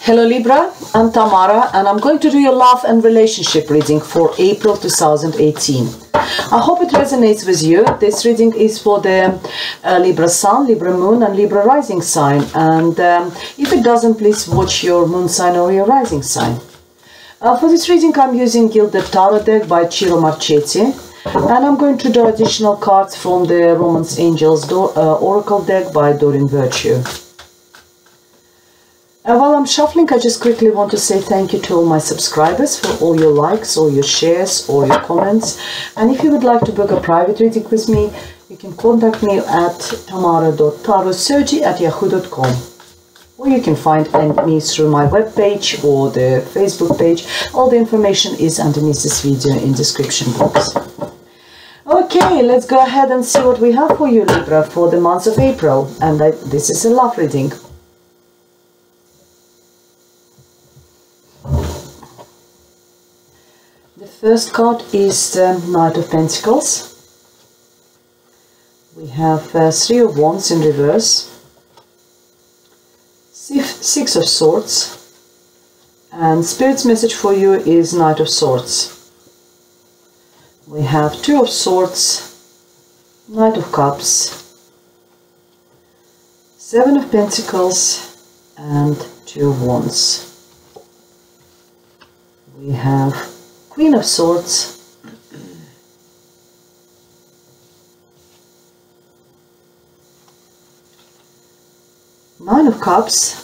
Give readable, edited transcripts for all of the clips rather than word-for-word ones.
Hello Libra, I'm Tamara and I'm going to do your love and relationship reading for April 2018. I hope it resonates with you. This reading is for the Libra Sun, Libra Moon and Libra Rising sign, and if it doesn't, please watch your Moon sign or your Rising sign. For this reading I'm using Gilded Tarot deck by Ciro Marchetti, and I'm going to draw additional cards from the Romance Angels Oracle deck by Doreen Virtue. While I'm shuffling, I just quickly want to say thank you to all my subscribers for all your likes, all your shares, all your comments. And if you would like to book a private reading with me, you can contact me at tamara.tarotsurgery@yahoo.com. Or you can find me through my webpage or the Facebook page. All the information is underneath this video in description box. Okay, let's go ahead and see what we have for you, Libra, for the month of April. And this is a love reading. The first card is the Knight of Pentacles. We have Three of Wands in reverse, Six of Swords, and Spirit's message for you is Knight of Swords. We have Two of Swords, Knight of Cups, Seven of Pentacles, and Two of Wands. We have Queen of Swords, Nine of Cups,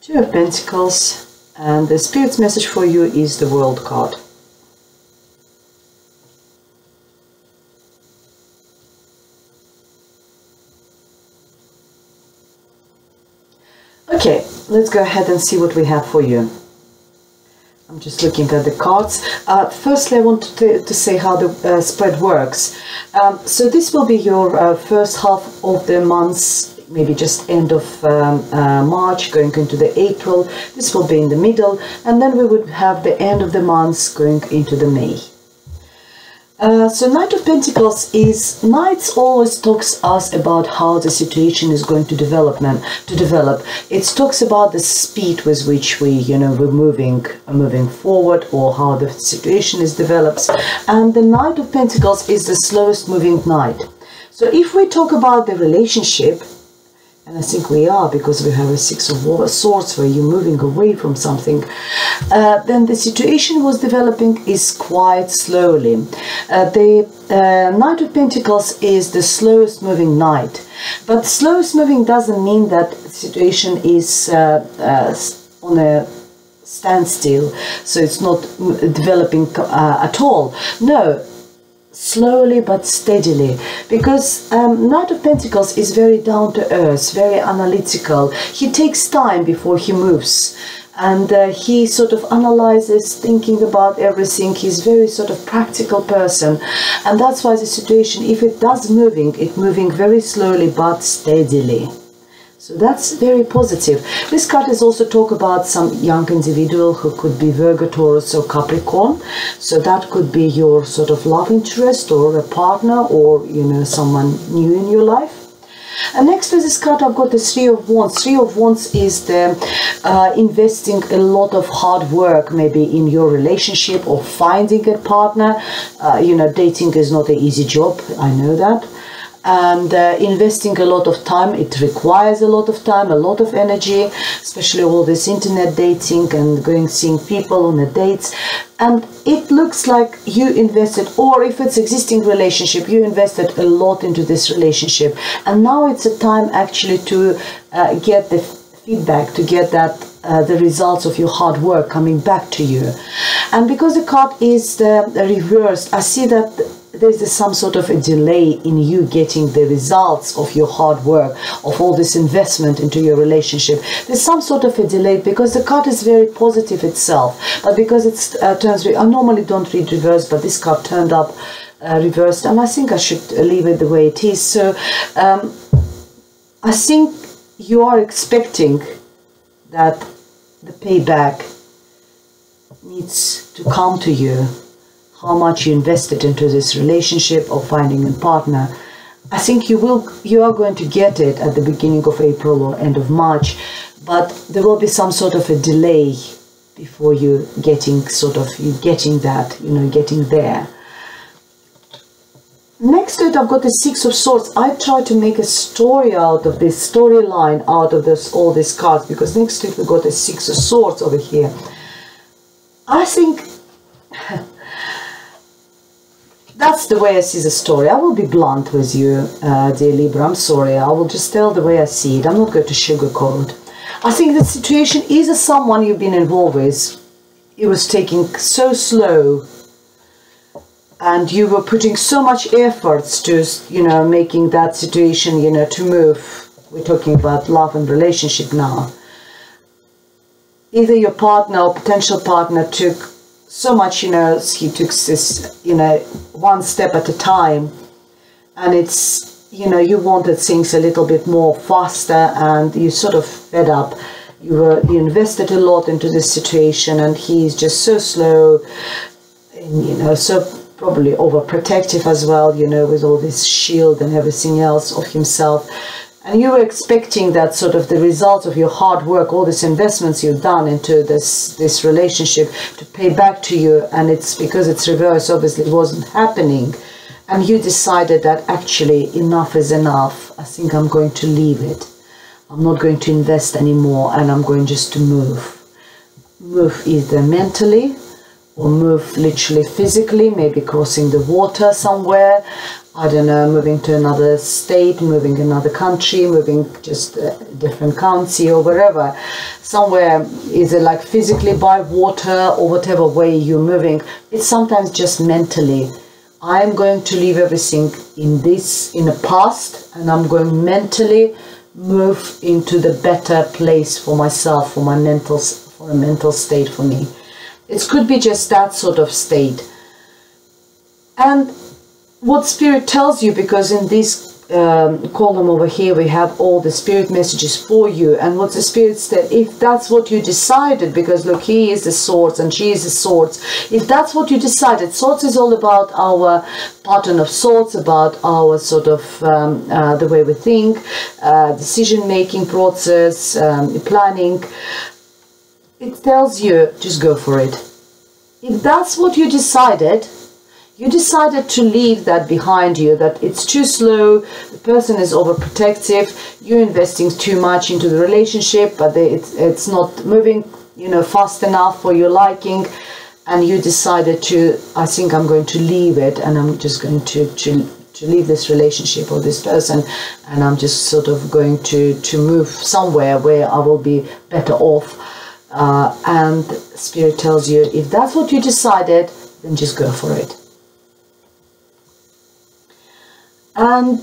Two of Pentacles, and the Spirit's message for you is the World card. Okay, let's go ahead and see what we have for you. I'm just looking at the cards. Firstly, I want to say how the spread works. So this will be your first half of the month, maybe just end of March, going into the April. This will be in the middle, and then we would have the end of the month going into the May. So Knight of Pentacles is, Knights always talks us about how the situation is going to develop. It talks about the speed with which we're moving forward, or how the situation is develops. And the Knight of Pentacles is the slowest moving knight. So if we talk about the relationship, and I think we are, because we have a Six of Swords where you're moving away from something, then the situation was developing is quite slowly. The Knight of Pentacles is the slowest moving knight, but slowest moving doesn't mean that the situation is on a standstill, so it's not developing at all. No, slowly but steadily, because Knight of Pentacles is very down to earth, very analytical. He takes time before he moves, and he sort of analyzes, thinking about everything. He's very sort of practical person, and that's why the situation, if it does moving, it's moving very slowly but steadily. So that's very positive. This card is also talk about some young individual who could be Virgo, Taurus or Capricorn. So that could be your sort of love interest, or a partner, or someone new in your life. And next to this card I've got the Three of Wands. Three of Wands is the investing a lot of hard work maybe in your relationship, or finding a partner. Dating is not an easy job, I know that. And investing a lot of time. It requires a lot of time, a lot of energy, especially all this internet dating and seeing people on the dates. And it looks like you invested, or if it's existing relationship, you invested a lot into this relationship, and now it's a time actually to get the feedback, to get that the results of your hard work coming back to you. And because the card is the reversed, I see that there's some sort of a delay in you getting the results of your hard work, of all this investment into your relationship. There's some sort of a delay, because the card is very positive itself, but because it turns, I normally don't read reverse, but this card turned up reversed, and I think I should leave it the way it is. So I think you are expecting that the payback needs to come to you, how much you invested into this relationship or finding a partner. I think you are going to get it at the beginning of April or end of March, but there will be some sort of a delay before you getting that, getting there. Next to it, I've got the Six of Swords. I try to make a story out of this, storyline out of all these cards, because next to it we've got the Six of Swords over here. I think that's the way I see the story. I will be blunt with you, dear Libra. I'm sorry. I will just tell the way I see it. I'm not going to sugarcoat. I think the situation is someone you've been involved with. It was taking so slow, and you were putting so much efforts to, making that situation, to move. We're talking about love and relationship now. Either your partner or potential partner took so much, he took this, one step at a time, and it's, you wanted things a little bit more faster, and you sort of fed up. You invested a lot into this situation, and he's just so slow, and, so probably overprotective as well, with all this shield and everything else of himself. And you were expecting that sort of the result of your hard work, all these investments you've done into this relationship to pay back to you, and it's because it's reverse, obviously it wasn't happening. And you decided that actually enough is enough. I think I'm going to leave it. I'm not going to invest anymore, and I'm going just to move. Move either mentally or move literally physically, maybe crossing the water somewhere. I don't know, moving to another state, moving another country, moving just a different county or wherever. Somewhere, either like physically by water or whatever way you're moving. It's sometimes just mentally. I'm going to leave everything in the past, and I'm going mentally move into the better place for myself, for a mental state for me. It could be just that sort of state. And what Spirit tells you, because in this column over here we have all the Spirit messages for you, and what the Spirit said, if that's what you decided, because look, he is the Swords and she is the Swords, if that's what you decided, Swords is all about our pattern of thoughts, about our sort of the way we think, decision-making process, planning. It tells you, just go for it. If that's what you decided to leave that behind you, that it's too slow, the person is overprotective, you're investing too much into the relationship, but it's not moving, fast enough for your liking, and you decided to, I think I'm going to leave it, and I'm just going to leave this relationship or this person, and I'm just sort of going to move somewhere where I will be better off. And Spirit tells you, if that's what you decided, then just go for it. And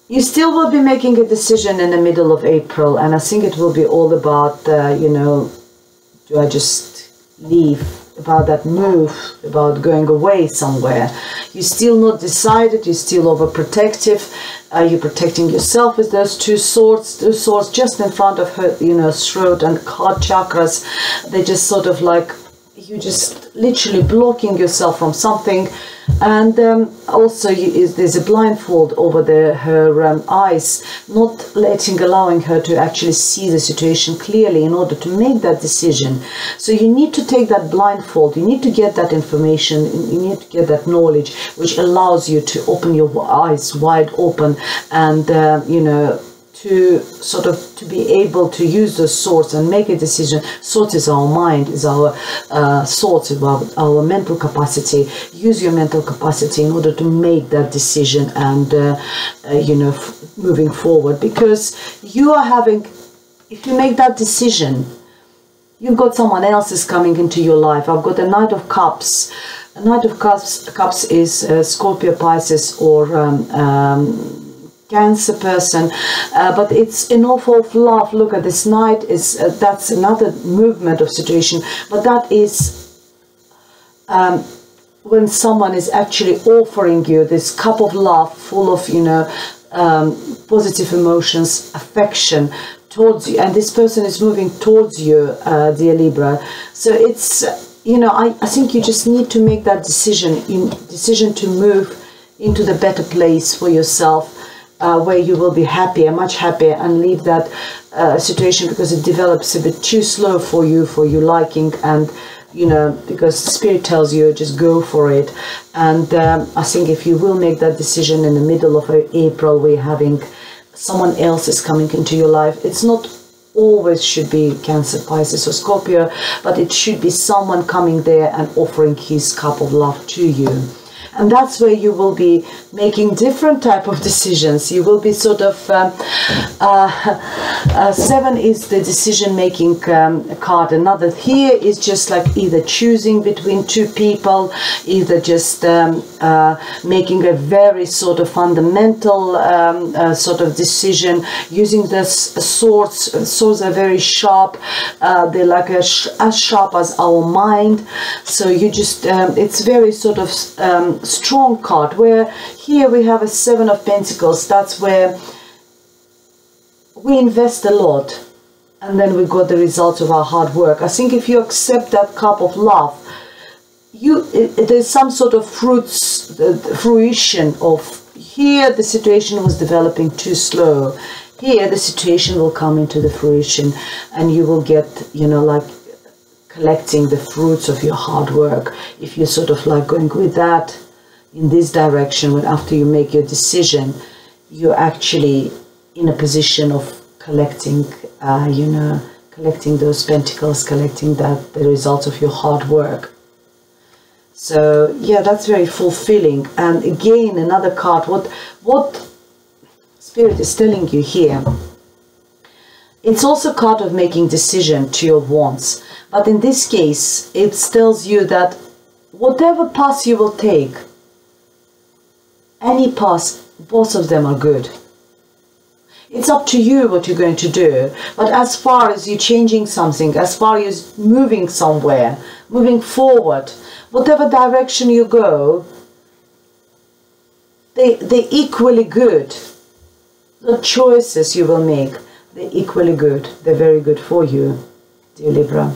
you still will be making a decision in the middle of April, and I think it will be all about, do I just leave, about that move, about going away somewhere. You're still not decided, you're still overprotective, you're protecting yourself with those two swords just in front of her, throat and heart chakras. They just sort of like, you just literally blocking yourself from something. And also there's a blindfold over her eyes, not allowing her to actually see the situation clearly in order to make that decision. So you need to take that blindfold, you need to get that information, you need to get that knowledge, which allows you to open your eyes wide open, and to be able to use those swords and make a decision. Swords is our mind, is our thoughts, about our mental capacity. Use your mental capacity in order to make that decision, and moving forward, because you are having, if you make that decision, you've got someone else is coming into your life. I've got a Knight of Cups. A Knight of Cups is Scorpio, Pisces, or Cancer person, but it's enough of love. Look at this Knight, is that's another movement of situation, but that is when someone is actually offering you this cup of love, full of positive emotions, affection towards you, and this person is moving towards you, dear Libra. So it's I think you just need to make that decision to move into the better place for yourself. where you will be happier, much happier, and leave that situation because it develops a bit too slow for you liking, and you know, because Spirit tells you just go for it. And I think if you will make that decision in the middle of April, we're having someone else is coming into your life. It's not always should be Cancer, Pisces or Scorpio, but it should be someone coming there and offering his cup of love to you. And that's where you will be making different type of decisions. You will be sort of 7 is the decision making card. Another here is just like either choosing between two people, either just making a very sort of fundamental sort of decision. Using the swords. Swords are very sharp. They're like as sharp as our mind. So you just it's very sort of strong card, where here we have a 7 of Pentacles. That's where we invest a lot and then we got the results of our hard work. I think if you accept that cup of love, there's some sort of fruition of here the situation was developing too slow. Here the situation will come into the fruition and you will get, you know, like collecting the fruits of your hard work. If you're sort of like going with that in this direction, when after you make your decision, you're actually in a position of collecting, you know, collecting those pentacles, collecting the results of your hard work. So yeah, that's very fulfilling. And again, another card, what Spirit is telling you here, it's also a card of making decision to your wants. But in this case, it tells you that whatever path you will take, any path, both of them are good. It's up to you what you're going to do. But as far as you changing something, as far as moving somewhere, moving forward, whatever direction you go, they're equally good. The choices you will make, they're equally good. They're very good for you, dear Libra.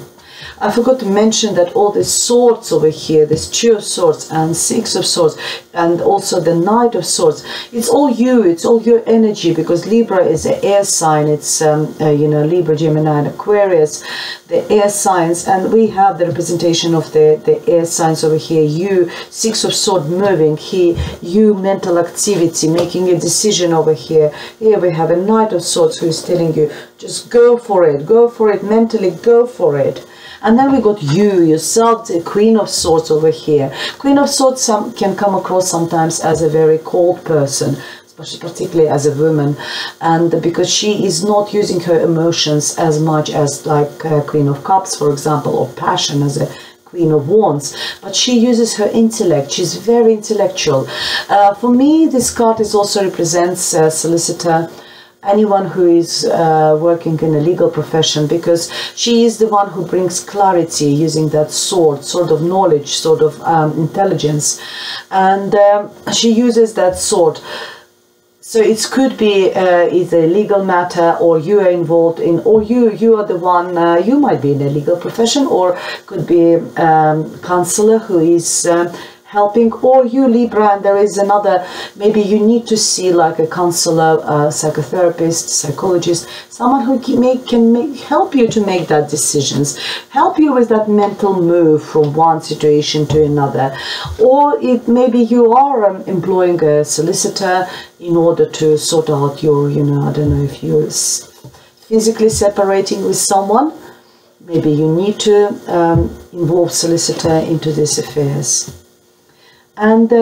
I forgot to mention that all the swords over here, there's 2 of Swords and 6 of Swords, and also the Knight of Swords. It's all you, it's all your energy, because Libra is an air sign. It's, you know, Libra, Gemini, and Aquarius, the air signs, and we have the representation of the air signs over here. You, 6 of Swords moving here, you, mental activity, making a decision over here. Here we have a Knight of Swords who is telling you, just go for it, mentally go for it. And then we got you, yourself, the Queen of Swords over here. Queen of Swords can come across sometimes as a very cold person, especially particularly as a woman, and because she is not using her emotions as much as like Queen of Cups, for example, or passion as a Queen of Wands, but she uses her intellect. She's very intellectual. For me, this card also represents a solicitor, anyone who is working in a legal profession, because she is the one who brings clarity using that sword of knowledge, sort of intelligence, and she uses that sword. So it could be either a legal matter, or you are involved in, or you are the one, you might be in a legal profession, or could be a counselor who is helping, or you, Libra, and there is another, maybe you need to see like a counselor, psychotherapist, psychologist, someone who can help you to make that decisions, help you with that mental move from one situation to another. Or maybe you are employing a solicitor in order to sort out your, you know, I don't know if you're physically separating with someone, maybe you need to involve solicitor into these affairs. And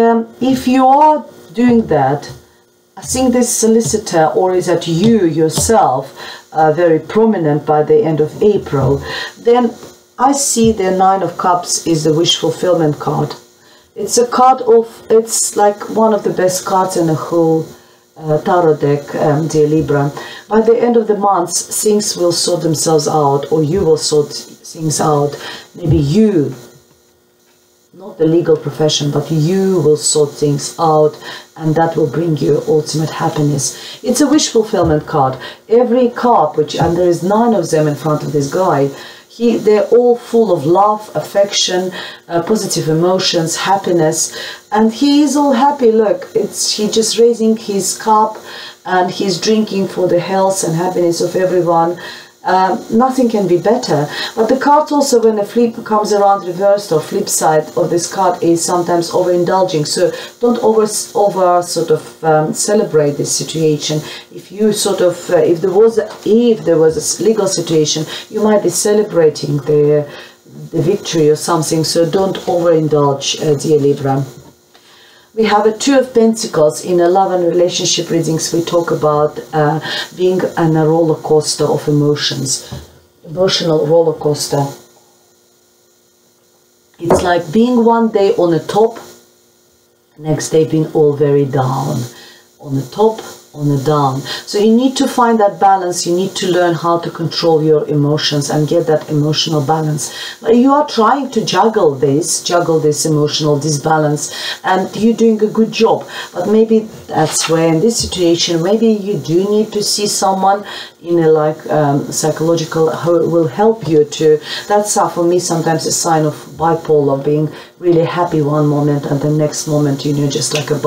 if you are doing that, I think this solicitor, or is that you yourself, very prominent by the end of April, then I see the 9 of Cups is the wish fulfillment card. It's a card of, it's like one of the best cards in the whole tarot deck, dear Libra. By the end of the month, things will sort themselves out, or you will sort things out. Maybe you, not the legal profession, but you will sort things out, and that will bring you ultimate happiness. It's a wish fulfillment card. Every card, and there is 9 of them in front of this guy, they're all full of love, affection, positive emotions, happiness, and he is all happy. Look, he just raising his cup, and he's drinking for the health and happiness of everyone. Nothing can be better. But the cards also, when a flip comes around reversed, or flip side of this card, is sometimes overindulging. So don't over sort of celebrate this situation. If you sort of if there was a legal situation, you might be celebrating the victory or something. So don't overindulge, dear Libra. We have a 2 of Pentacles. In a love and relationship readings, we talk about being on a roller coaster of emotions. Emotional roller coaster. It's like being one day on the top, next day being all very down. On the top, on the down. So you need to find that balance. You need to learn how to control your emotions and get that emotional balance. You are trying to juggle this emotional disbalance, and you're doing a good job. But maybe that's where, in this situation, maybe you do need to see someone in a psychological who will help you to. That's for me sometimes a sign of bipolar, being really happy one moment and the next moment, just like a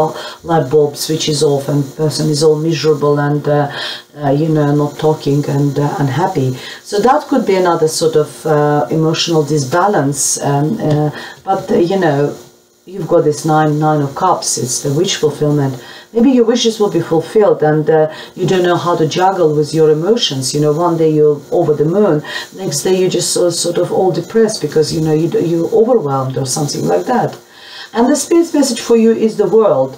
light bulb switches off and person is all miserable and not talking and unhappy. So that could be another sort of emotional disbalance. But you've got this nine of cups. It's the wish fulfillment. Maybe your wishes will be fulfilled, and you don't know how to juggle with your emotions. One day you're over the moon, next day you're just sort of all depressed because you're overwhelmed or something like that. And the Spirit's message for you is the World.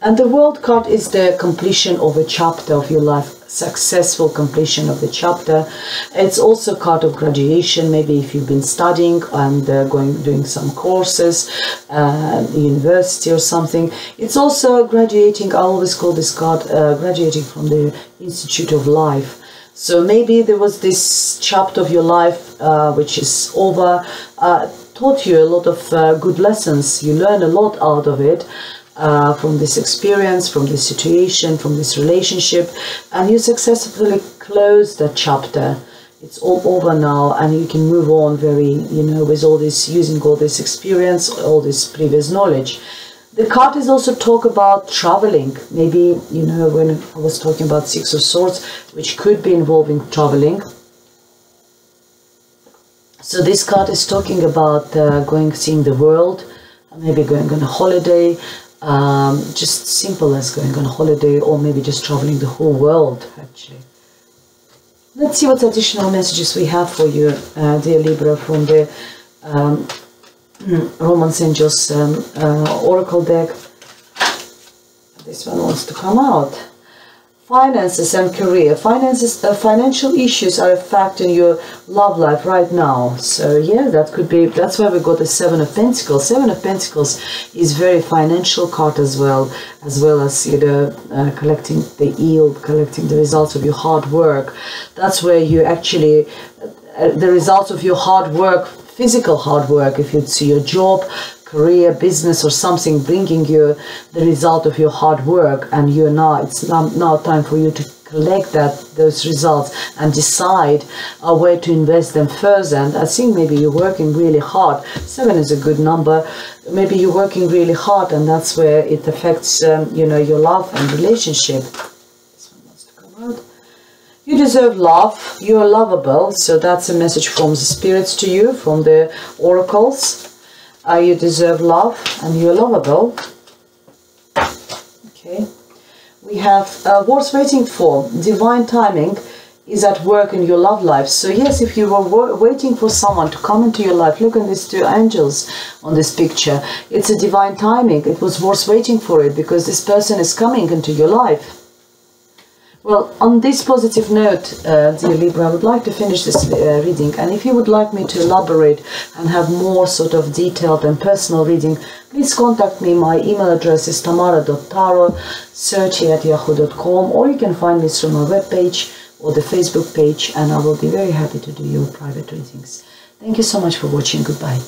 And the World card is the completion of a chapter of your life, successful completion of the chapter. It's also a card of graduation, maybe if you've been studying and doing some courses, university or something. It's also graduating. I always call this card graduating from the Institute of Life. So maybe there was this chapter of your life which is over, taught you a lot of good lessons. You learn a lot out of it. From this experience, from this situation, from this relationship, and you successfully close that chapter. It's all over now, and you can move on very, with all this, using all this experience, all this previous knowledge. The card is also talk about traveling. Maybe, when I was talking about 6 of Swords, which could be involving traveling. So this card is talking about seeing the world, maybe going on a holiday. Just simple as going on a holiday, or maybe just traveling the whole world, actually. Let's see what additional messages we have for you, dear Libra, from the Romance Angels Oracle deck. This one wants to come out. Finances and career. Financial issues are affecting your love life right now. So yeah, that could be. That's why we got the 7 of Pentacles. 7 of Pentacles is very financial card as well as collecting the yield, collecting the results of your hard work. That's where you actually the results of your hard work, physical hard work. If you'd see your job, career, business, or something bringing you the result of your hard work, and it's now time for you to collect those results and decide where to invest them further. And I think maybe you're working really hard. 7 is a good number. Maybe you're working really hard, and that's where it affects your love and relationship. This one wants to come out. You deserve love. You're lovable. So that's a message from the spirits to you, from the oracles. You deserve love and you're lovable. Okay. We have worth waiting for. Divine timing is at work in your love life. So yes, if you were waiting for someone to come into your life, look at these 2 angels on this picture. It's a divine timing. It was worth waiting for it because this person is coming into your life. Well, on this positive note, dear Libra, I would like to finish this reading. And if you would like me to elaborate and have more sort of detailed and personal reading, please contact me. My email address is tamara.taro30@yahoo.com, or you can find me through my webpage or the Facebook page, and I will be very happy to do your private readings. Thank you so much for watching. Goodbye.